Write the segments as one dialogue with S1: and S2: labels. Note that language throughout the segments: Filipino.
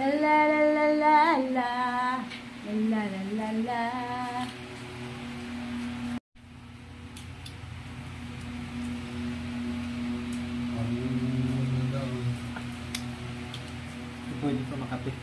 S1: La la la la la. La la la la.
S2: Pwede pa makape.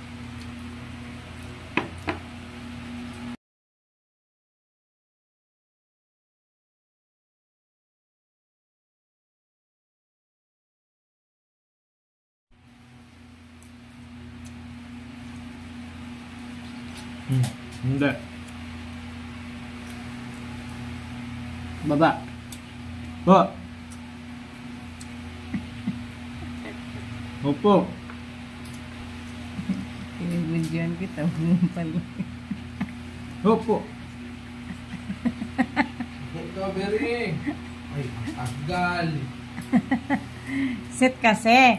S2: Hindi. Baba. Po. Opo.
S3: Pinibidyoan kita, pala.
S2: Opo. Strawberry. Ay, asgal.
S3: Sit kasi.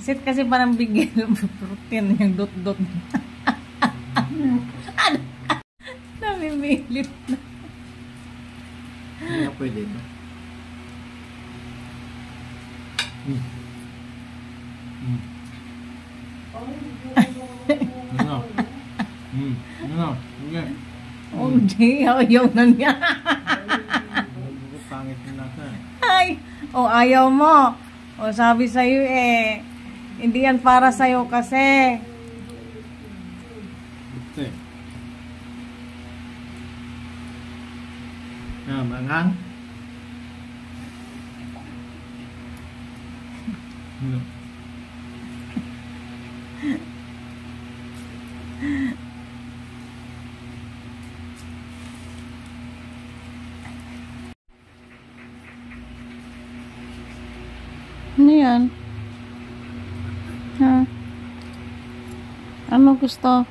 S3: Sit kasi parang bigyan protein yung dot-dot. Namimilip na.
S2: Hindi na pwede ito. Ano? Ano? Sige.
S3: Okay, ayaw na niya.
S2: Pangit yung nasa.
S3: Ay, ayaw mo. Sabi sa'yo hindi yan para sa'yo kasi.
S2: Ito eh. Mangang. Ano?
S3: Ano yan? Ha? Ano gusto?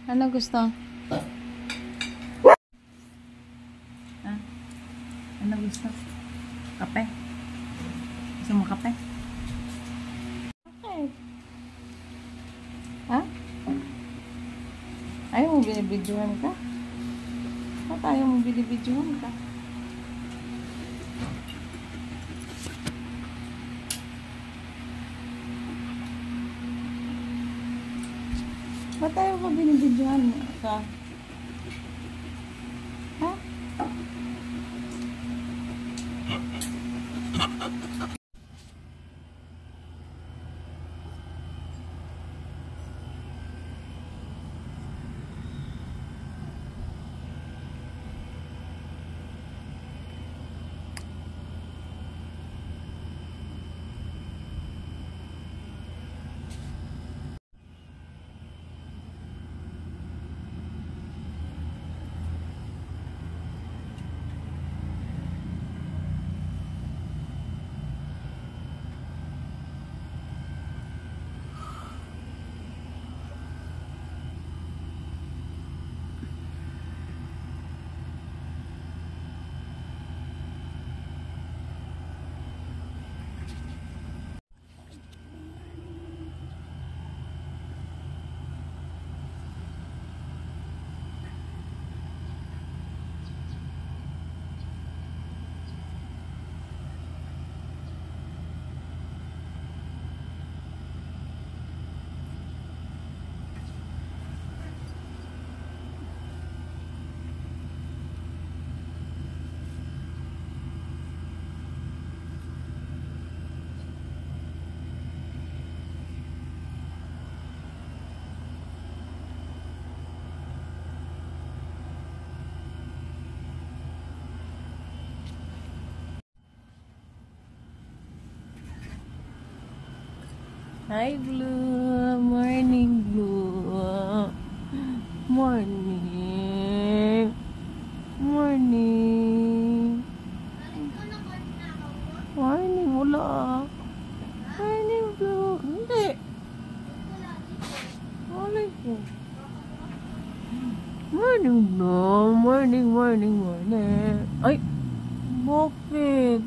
S3: Ano gusto? Ha? Ano gusto? Kape? Gusto mo kape? Okay. Ha? Ayaw mo binibidyohan ka? Ba't ayaw mo binibidyohan ka? Ba't ayaw mo binibidyohan ka? Ha? Hi, Blue. Morning, Blue. Morning. Morning. Morning, wala. Morning, Blue. Hindi. Morning, Blue. Morning, Blue. Morning, morning, morning. Ay, bakit?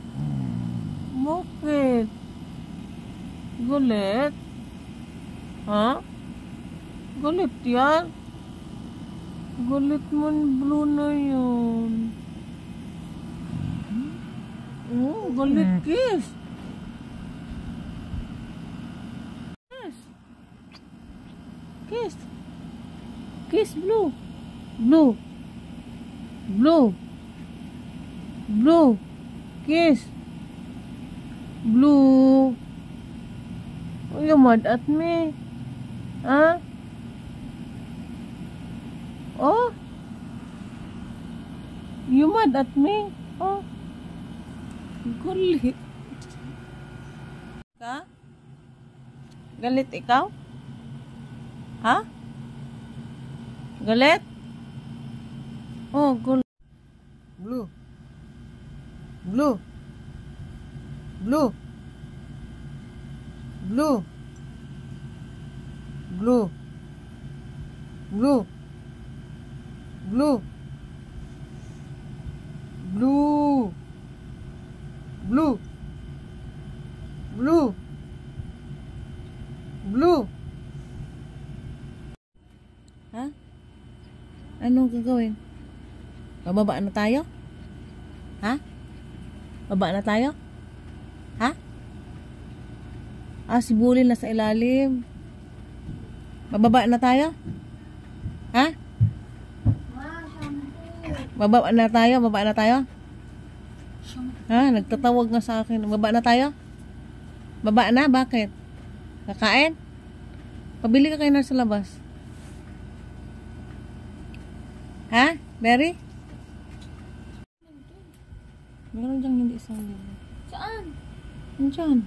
S3: Bakit? Galit? Ha? Galit yan? Galit mo ni Blue na yun. Oh, galit kiss. Yes. Kiss, blue. Blue. Blue. Blue. Kiss. Blue. Oh, you mad at me? Huh? Oh? You mad at me? Oh? Galit. Ka? Galit ikaw? Ha? Galit? Oh, galit. Blue. Blue. Blue. Blue. Blue. Blue. Blue. Blue. Blue. Blue. Blue. Ha? Anong gagawin? Bababa na tayo? Ha? Baba na tayo? Ha? Ah, si Bully na sa ilalim. Bababa na tayo? Ha? Baba na tayo? Baba na tayo? Ha? Nagtatawag nga sa akin. Baba na tayo? Baba na? Bakit? Kakain? Pabili ka kayo na sa labas. Ha? Berry? Meron dyan hindi isang libo.
S1: Saan?
S3: Diyan.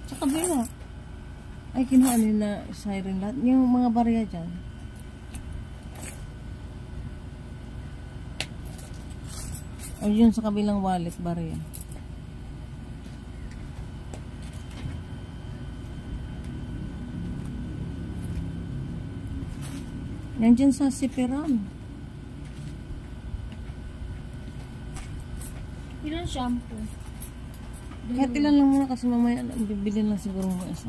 S3: Sa kabila. Ay, kinuha nila siren lahat. Yung mga barya dyan. Ay, yun sa kabilang wallet, barya. Yan dyan sa sipiran.
S1: Ilan shampoo?
S3: Kahit ilan lang muna kasi mamaya bibili lang siguro mo isa.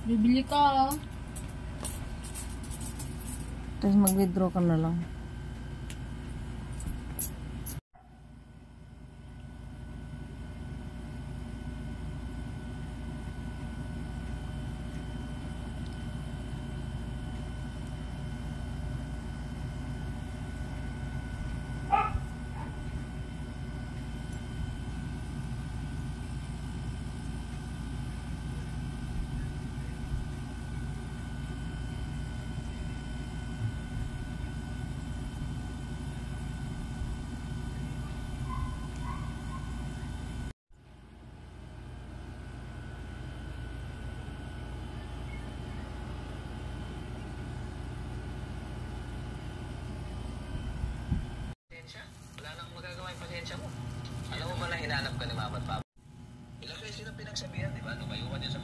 S1: Bibili ka.
S3: Tapos mag-withdraw ka na lang.
S4: Wala nang magagawa yung pasensya mo. Alam mo ba na hinanap ka ni Mama at Papa? Ilang beses na pinagsabihan, di ba? Lumayo ka dyan sa